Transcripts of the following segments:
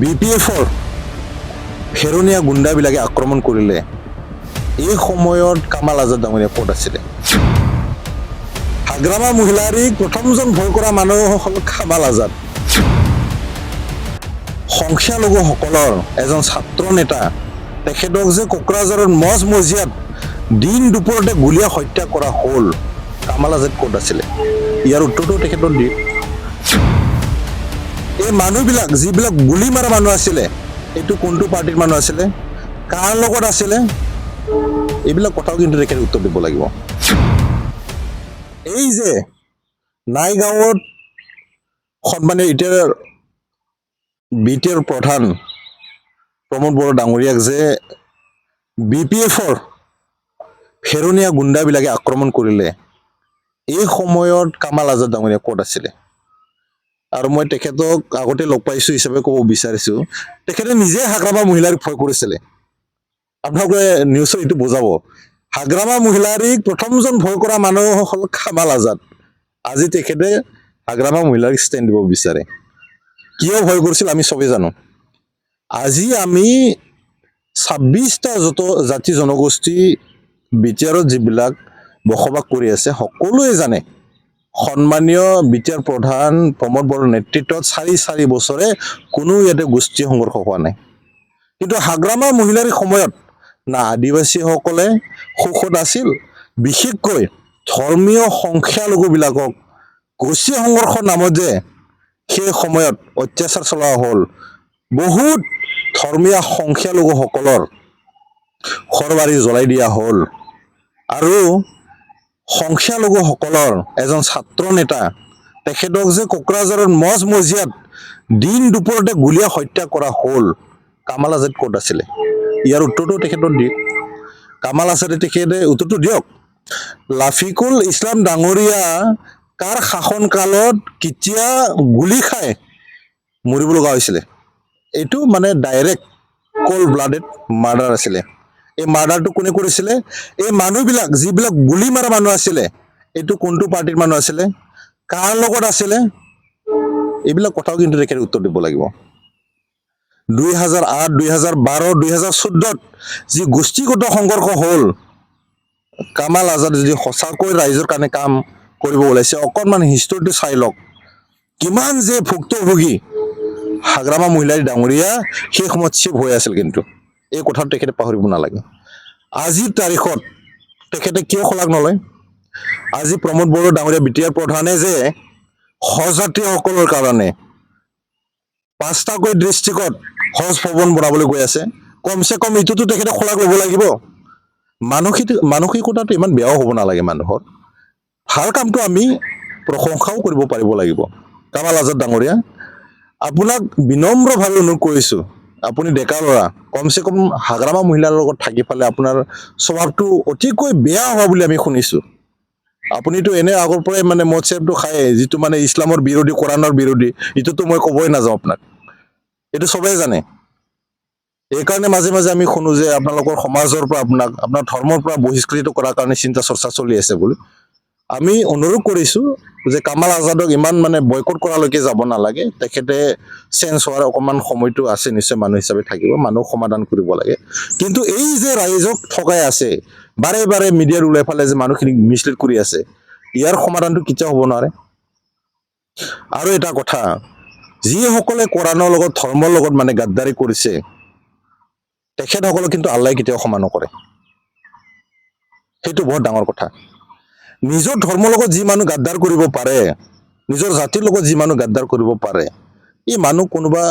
BPFৰ ফেৰনীয়া গুণ্ডাবিলাকে আক্ৰমণ কৰিলে এই সময়ত কামাল আজাদ ডাঙৰীয়া ক'ত আছিলে? হাগ্ৰামা মহিলাৰীক প্ৰথমজন ভয় কৰা মানুহ হ'ল কামাল আজাদ। সংখ্যালঘুসকলৰ এজন ছাত্ৰ নেতা, তেখেতক যে কোকৰাঝাৰৰ মজিয়াত দিন দুপৰতে গুলীয়া হত্যা কৰা হ'ল, কামাল আজাদ ক'ত আছিলে? ইয়াৰ উত্তৰটো তেখেতৰ দিয়ে। এই মানুহবিলাক যিবিলাক গুলী মাৰা মানুহ আছিলে, এইটো কোনটো পাৰ্টিৰ মানুহ আছিলে, কাৰ লগত আছিলে, এইবিলাক কথাও কিন্তু তেখেতে উত্তৰ দিব লাগিব। এই যে নাইগাঁৱত সন্মানীয় এতিয়া BTR প্ৰধান প্ৰমোদ বড়ো ডাঙৰীয়াক যে BPFৰ ফেৰনীয়া গুণ্ডাবিলাকে আক্ৰমণ কৰিলে এই সময়ত কামাল আজাদ ডাঙৰীয়া ক'ত আছিলে? আৰু মই তেখেতক আগতে লগ পাইছো হিচাপে ক'ব বিচাৰিছো, তেখেতে নিজে হাগ্ৰামা মহিলাক ভয় কৰিছিলে। আপোনালোকে নিউজত এইটো বুজাব, হাগ্ৰামা মহিলাৰীক প্ৰথমজন ভয় কৰা মানুহ হ'ল কামাল আজাদ। আজি তেখেতে হাগ্ৰামা মহিলাক ষ্টেণ্ড দিব বিচাৰে। কিয় ভয় কৰিছিল আমি চবেই জানো। আজি আমি 26টা জাতি জনগোষ্ঠী BTRত যিবিলাক বসবাস কৰি আছে সকলোৱে জানে, সন্মানীয় BTR প্ৰধান প্ৰমোদ বড়োৰ নেতৃত্বত 4 বছৰে কোনো ইয়াতে গোষ্ঠী সংঘৰ্ষ হোৱা নাই। কিন্তু হাগ্ৰামা মহিলাৰ সময়ত না আদিবাসীসকলে সুখত আছিল, বিশেষকৈ ধৰ্মীয় সংখ্যালঘুবিলাকক গোষ্ঠী সংঘৰ্ষৰ নামত যে সেই সময়ত অত্যাচাৰ চলোৱা হ'ল, বহুত ধৰ্মীয় সংখ্যালঘুসকলৰ ঘৰ-বাৰী জ্বলাই দিয়া হ'ল। আৰু সংখ্যালঘুসকলৰ এজন ছাত্ৰ নেতা, তেখেতক যে কোকৰাঝাৰৰ মজিয়াত দিন দুপৰতে গুলীয়া হত্যা কৰা হ'ল, কামাল আজাদ ক'ত আছিলে? ইয়াৰ উত্তৰটো তেখেতৰ দিয়ে। কামাল আজাদে তেখেতে উত্তৰটো দিয়ক। লাফিকুল ইছলাম ডাঙৰীয়া কাৰ শাসন কালত কেতিয়া গুলী খাই মৰিব লগা হৈছিলে? এইটো মানে ডাইৰেক্ট কল্ড ব্লাডেড মাৰ্ডাৰ আছিলে। এই মাৰ্ডাৰটো কোনে কৰিছিলে? এই মানুহবিলাক যিবিলাক গুলী মাৰা মানুহ আছিলে, এইটো কোনটো পাৰ্টিৰ মানুহ আছিলে, কাৰ লগত আছিলে, এইবিলাক কথাও কিন্তু তেখেতে উত্তৰ দিব লাগিব। 2008, 2012, 2014ত যি গোষ্ঠীগত সংঘৰ্ষ হ'ল, কামাল আজাদ যদি সঁচাকৈ ৰাইজৰ কাৰণে কাম কৰিব ওলাইছে, অকণমান হিষ্টৰীটো চাই লওক। কিমান যে ভুক্তভোগী হাগ্ৰামা মহিলাৰী ডাঙৰীয়া সেই সময়ত চেভ হৈ আছিল, কিন্তু এই কথাটো তেখেতে পাহৰিব নালাগে। আজিৰ তাৰিখত তেখেতে কিয় শলাগ নলয়? আজি প্ৰমোদ বড়ো ডাঙৰীয়া BTR প্ৰধানে যে সজাতীয়সকলৰ কাৰণে 5টাকৈ ডিষ্ট্ৰিক্টত সজ ভৱন বনাবলৈ গৈ আছে, কমচে কম এইটোতো তেখেতে শলাগ ল'ব লাগিব। মানসিকতাটো ইমান বেয়াও হ'ব নালাগে মানুহৰ। ভাল কামটো আমি প্ৰশংসাও কৰিব পাৰিব লাগিব। কামাল আজাদ ডাঙৰীয়া, আপোনাক বিনম্ৰভাৱে অনুৰোধ কৰিছো, আপুনি ডেকা ল'ৰা, কমচে কম হাগ্ৰামা মহিলাৰ লগত থাকি পালে আপোনাৰ স্বভাৱটো অতিকৈ বেয়া হোৱা বুলি আমি শুনিছো। আপুনিতো এনে আগৰ পৰাই মানে মদ চেপটো খায়, যিটো মানে ইছলামৰ বিৰোধী, কোৰাণৰ বিৰোধী, এইটোতো মই ক'বই নাযাওঁ আপোনাক, এইটো চবেই জানে। এইকাৰণে মাজে মাজে আমি শুনো যে আপোনালোকৰ সমাজৰ পৰা আপোনাৰ ধৰ্মৰ পৰা বহিষ্কৃত কৰাৰ কাৰণে চিন্তা চৰ্চা চলি আছে বুলি। আমি অনুৰোধ কৰিছো যে কামাল আজাদক ইমান মানে বয়কট কৰালৈকে যাব নালাগে। তেখেতে চেঞ্জ হোৱাৰ অকণমান সময়টো আছে, নিশ্চয় মানুহ হিচাপে থাকিব, মানুহ সমাধান কৰিব লাগে। কিন্তু এই যে ৰাইজক ঠগাই আছে, বাৰে বাৰে মিডিয়াৰ ওলাই ফালে যে মানুহখিনিক মিছলিড কৰি আছে, ইয়াৰ সমাধানটো কেতিয়াও হ'ব নোৱাৰে। আৰু এটা কথা, যিসকলে কোৰাণৰ লগত, ধৰ্মৰ লগত মানে গাদ্দাৰী কৰিছে, তেখেতসকলক কিন্তু আল্লাই কেতিয়াও ক্ষমা নকৰে। সেইটো বহুত ডাঙৰ কথা। নিজৰ ধৰ্মৰ লগত যি মানুহ গাদ্দাৰ কৰিব পাৰে, নিজৰ জাতিৰ লগত যি মানুহ গাদ্দাৰ কৰিব পাৰে, এই মানুহ কোনোবা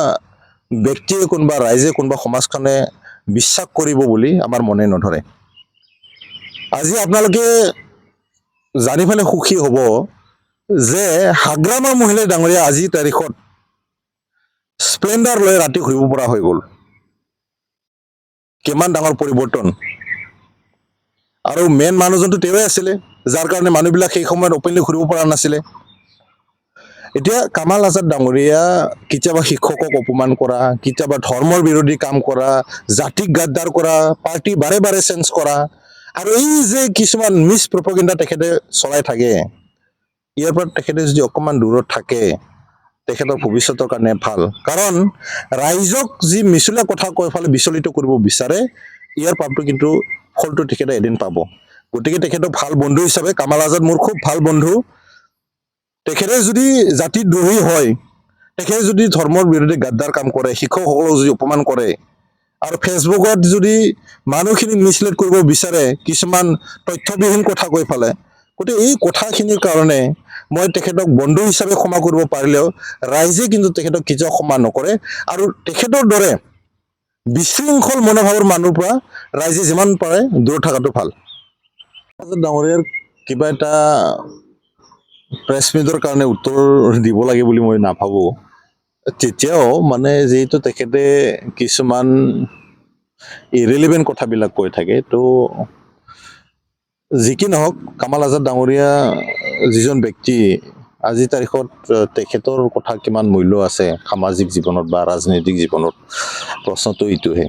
ব্যক্তিয়ে, কোনোবা ৰাইজে, কোনোবা সমাজখনে বিশ্বাস কৰিব বুলি আমাৰ মনে নধৰে। আজি আপোনালোকে জানি পেলাই সুখী হ'ব যে হাগ্ৰামা মহিলা ডাঙৰীয়া আজিৰ তাৰিখত স্প্লেণ্ডাৰ লৈ ৰাতি ঘূৰিব পৰা হৈ গ'ল। কিমান ডাঙৰ পৰিৱৰ্তন। আৰু মেইন মানুহজনটো তেওঁৱে আছিলে, যাৰ কাৰণে মানুহবিলাক সেই সময়ত অপেনলি ঘূৰিব পৰা নাছিলে। এতিয়া কামাল আজাদ ডাঙৰীয়া কেতিয়াবা শিক্ষকক অপমান কৰা, কেতিয়াবা ধৰ্মৰ বিৰোধী কাম কৰা, জাতিক গাদ্দাৰ কৰা, পাৰ্টি বাৰে বাৰে চেঞ্জ কৰা, আৰু এই যে কিছুমান মিছ প্ৰপগেণ্ডা তেখেতে চলাই থাকে, ইয়াৰ পৰা তেখেতে যদি অকণমান দূৰত থাকে, তেখেতৰ ভৱিষ্যতৰ কাৰণে ভাল কাৰণ ৰাইজক যি মিছলীয়া কথা কৈ ফালে বিচলিত কৰিব বিচাৰে ইয়াৰ পাপটো কিন্তু ফলটো তেখেতে এদিন পাব গতিকে তেখেতক ভাল বন্ধু হিচাপে কামাল আজাদ মোৰ খুব ভাল বন্ধু তেখেতে যদি জাতিদ্ৰোহী হয় তেখেতে যদি ধৰ্মৰ বিৰোধী গাদ্দাৰ কাম কৰে শিক্ষকসকলক যদি অপমান কৰে আৰু ফেচবুকত যদি মানুহখিনি মিছলিড কৰিব বিচাৰে কিছুমান তথ্যবিহীন কথা কৈ ফালে গতিকে এই কথাখিনিৰ কাৰণে মই তেখেতক বন্ধু হিচাপে ক্ষমা কৰিব পাৰিলেও ৰাইজে কিন্তু তেখেতক কেতিয়াও ক্ষমা নকৰে আৰু তেখেতৰ দৰে বিশৃংখল মনোভাৱৰ মানুহৰ পৰা ৰাইজে যিমান পাৰে দূৰত থকাটো ভাল ডাঙৰীয়াৰ কিবা এটা প্ৰেছ মিটৰ কাৰণে উত্তৰ দিব লাগে বুলি মই নাভাবো তেতিয়াও মানে যিহেতু তেখেতে কিছুমান ইৰেলিভেণ্ট কথাবিলাক কৈ থাকে তো যি কি নহওক কামাল আজাদ ডাঙৰীয়া যিজন ব্যক্তি আজিৰ তাৰিখত তেখেতৰ কথা কিমান মূল্য আছে সামাজিক জীৱনত বা ৰাজনৈতিক জীৱনত প্ৰশ্নটো এইটোহে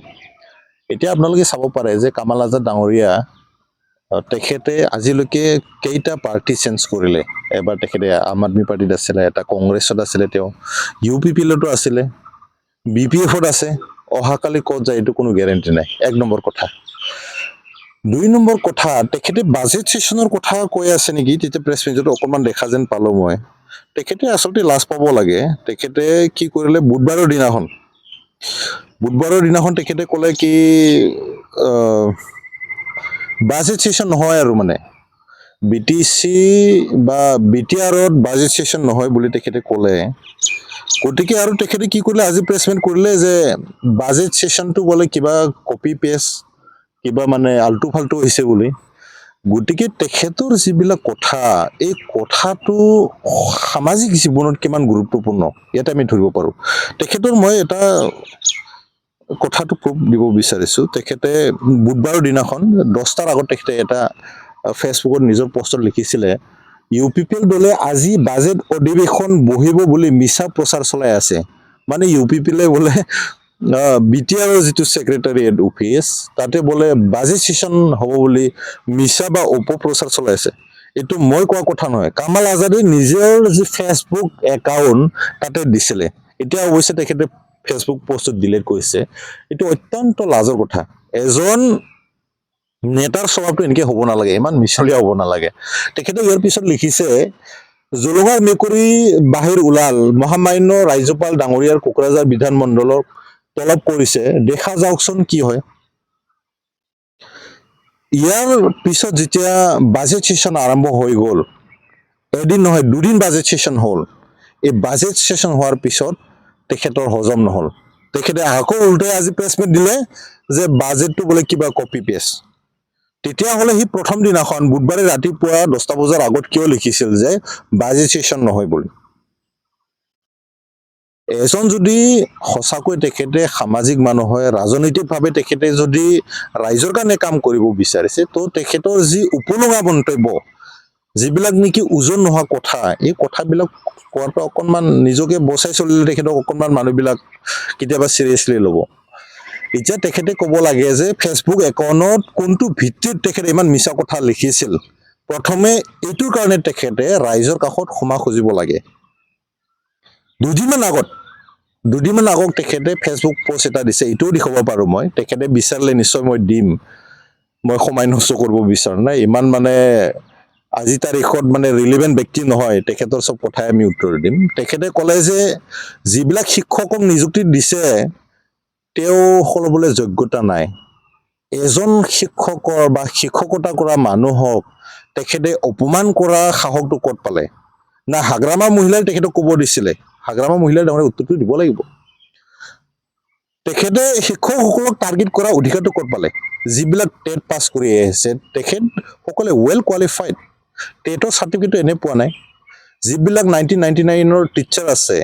এতিয়া আপোনালোকে চাব পাৰে যে কামাল আজাদ ডাঙৰীয়া তেখেতে আজিলৈকে কেইটা পাৰ্টি চেঞ্জ কৰিলে এবাৰ তেখেতে আম আদমি পাৰ্টিত আছিলে এটা কংগ্ৰেছত আছিলে তেওঁ ইউ পি পিলতো আছিলে বি পি এফত আছে অহাকালি ক'ত যায় এইটো কোনো গেৰেণ্টি নাই এক নম্বৰ কথা 2 নম্বৰ কথা তেখেতে বাজেট সেশনৰ কথা কৈ আছে নেকি তেতিয়া প্ৰেছ মিটত অকমান দেখা যেন পালো মই তেখেতে আচলতে লাজ পাব লাগে তেখেতে কি কৰিলে বুধবাৰৰ দিনাখন তেখেতে ক'লে কি বাজেট সেশন নহয় আৰু মানে বিটিসি বা বিটিআৰত বাজেট সেশন নহয় বুলি তেখেতে ক'লে গতিকে আৰু তেখেতে কি কৰিলে আজি প্ৰেছমেন্ট কৰিলে যে বাজেট সেশনটো বোলে কিবা কপি পেষ্ট কিবা মানে আল্টু ফাল্টু হৈছে বুলি গতিকে তেখেতৰ যিবিলাক কথা এই কথাটো সামাজিক জীৱনত কিমান গুৰুত্বপূৰ্ণ ইয়াতে আমি ধৰিব পাৰো তেখেতৰ মই এটা কথাটো প্ৰুফ দিব বিচাৰিছো তেখেতে বুধবাৰৰ দিনাখন 10টাৰ আগত তেখেতে এটা ফেচবুকত নিজৰ পোষ্টত লিখিছিলে ইউপিপিএল দলে আজি বাজেট অধিৱেশন বহিব বুলি মিছা প্ৰচাৰ চলাই আছে মানে ইউপিপিএলে বোলে বিটিআৰৰ যিটো সেক্ৰেটাৰিয়েট অফিস তাতে বোলে বাজেট সেশন হ'ব বুলি মিছা বা অপপ্ৰচাৰ চলাই আছে এইটো মই কোৱা কথা নহয় কামাল আজাদে নিজৰ যি ফেচবুক একাউণ্ট তাতে দিছিলে এতিয়া অৱশ্যে তেখেতে ফেচবুক পোষ্টত ডিলিট কৰিছে এইটো অত্যন্ত লাজৰ কথা এজন নেতাৰ স্বভাৱটো এনেকে হ'ব নালাগে ইমান মিছলীয়া হ'ব নালাগে তেখেতে ইয়াৰ পিছত লিখিছে জলগাৰ মেকুৰী বাহিৰ ওলাল মহামান্য ৰাজ্যপাল ডাঙৰীয়াৰ কোকৰাঝাৰ বিধানমণ্ডলক তলব কৰিছে দেখা যাওকচোন কি হয় ইয়াৰ পিছত যেতিয়া বাজেট সেশন আৰম্ভ হৈ গ'ল এদিন নহয় দুদিন বাজেট সেশন হ'ল এই বাজেট সেশন হোৱাৰ পিছত তেখেতৰ হজম নহ'ল তেখেতে আকৌ উল্টাই আজি প্ৰেছমিট দিলে যে বাজেটটো বোলে কিবা কপি পেষ্ট তেতিয়াহ'লে সি প্ৰথম দিনাখন বুধবাৰে ৰাতিপুৱা 10টা বজাৰ আগত কিয় লিখিছিল যে বাজেট সেশন নহয় বুলি এজন যদি সঁচাকৈ তেখেতে সামাজিক মানুহ হয় ৰাজনৈতিকভাৱে তেখেতে যদি ৰাইজৰ কাৰণে কাম কৰিব বিচাৰিছে তো তেখেতৰ যি উপলঙা মন্তব্য যিবিলাক নেকি ওজন নোহোৱা কথা এই কথাবিলাক কোৱাৰ পৰা অকণমান নিজকে বচাই চলিলে তেখেতক অকণমান মানুহবিলাক কেতিয়াবা চিৰিয়াছলি ল'ব এতিয়া তেখেতে ক'ব লাগে যে ফেচবুক একাউণ্টত কোনটো ভিত্তিত তেখেতে ইমান মিছা কথা লিখিছিল প্ৰথমে এইটোৰ কাৰণে তেখেতে ৰাইজৰ কাষত ক্ষমা খুজিব লাগে দুদিনমান আগত তেখেতে ফেচবুক পোষ্ট এটা দিছে এইটোও দেখাব পাৰো মই তেখেতে বিচাৰিলে নিশ্চয় মই দিম মই সময় নষ্ট কৰিব বিচাৰা নাই ইমান মানে আজি তাৰিখত মানে ৰিলেভেণ্ট ব্যক্তি নহয় তেখেতৰ চব কথাই আমি উত্তৰ দিম তেখেতে ক'লে যে যিবিলাক শিক্ষকক নিযুক্তি দিছে তেওঁ সলবলৈ যোগ্যতা নাই এজন শিক্ষকৰ বা শিক্ষকতা কৰা মানুহক তেখেতে অপমান কৰা সাহসটো ক'ত পালে না হাগ্ৰামা মহিলাই তেখেতক ক'ব দিছিলে হাগ্ৰামা মহিলাই তাৰমানে উত্তৰটো দিব লাগিব তেখেতে শিক্ষকসকলক টাৰ্গেট কৰা অধিকাৰটো ক'ত পালে যিবিলাক টেট পাছ কৰি আহিছে তেখেত সকলে ৱেল কোৱালিফাইড টেটৰ চাৰ্টিফিকেট এনে পোৱা নাই যিবিলাক 1999ৰ টিচাৰ আছে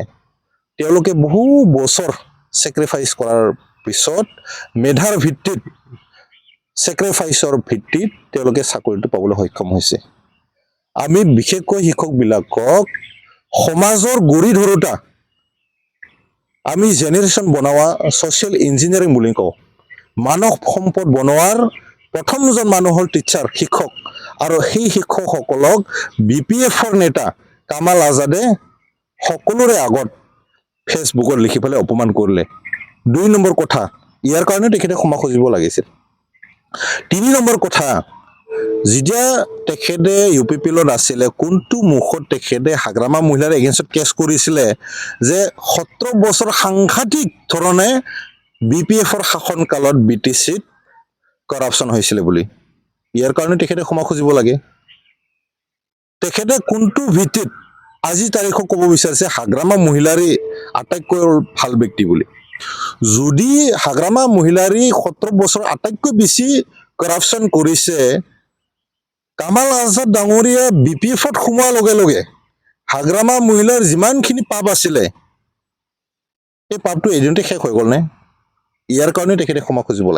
তেওঁলোকে বহু বছৰ সেক্ৰিফাইস কৰাৰ পিছত মেধাৰ ভিত্তিত সেক্ৰিফাইসৰ ভিত্তিত তেওঁলোকে চাকৰিটো পাবলৈ সক্ষম হৈছে আমি বিশেষকৈ শিক্ষকবিলাকক সমাজৰ গৰি ধৰোতা আমি জেনেৰেশ্যন বনোৱা সোশ্যাল ইঞ্জিনিয়াৰিং বুলি কওঁ মানৱ সম্পদ বনোৱাৰ প্ৰথমজন মানুহ হ'ল টিচাৰ শিক্ষক আৰু সেই শিক্ষকসকলক বিপিএফৰ নেতা কামাল আজাদে সকলোৰে আগত ফেচবুকত লিখি পেলাই অপমান কৰিলে। 2 নম্বৰ কথা, ইয়াৰ কাৰণে তেখেতে ক্ষমা খুজিব লাগিছিল। 3 নম্বৰ কথা, যেতিয়া তেখেতে UPPLত আছিলে, কোনটো মুখত তেখেতে হাগ্ৰামা মহিলাৰ এগেইনষ্টত কেছ কৰিছিলে যে 17 বছৰ সাংঘাতিক ধৰণে BPFৰ শাসন কালত BTCত কৰাপশ্যন হৈছিলে বুলি। ইয়াৰ কাৰণে তেখেতে ক্ষমা খুজিব লাগে। তেখেতে কোনটো ভিত্তিত আজি তাৰিখত ক'ব বিচাৰিছে হাগ্ৰামা মহিলাৰী আটাইতকৈ ভাল ব্যক্তি বুলি। যদি হাগ্ৰামা মহিলাৰী 17 বছৰ আটাইতকৈ বেছি কৰাপশ্যন কৰিছে, কামাল আজাদ ডাঙৰীয়া BPFত সোমোৱাৰ লগে লগে হাগ্ৰামা মহিলাৰ যিমানখিনি পাপ আছিলে, এই পাপটো এদিনতে শেষ হৈ গ'ল নে? ইয়াৰ কাৰণে তেখেতে ক্ষমা খুজিব লাগে।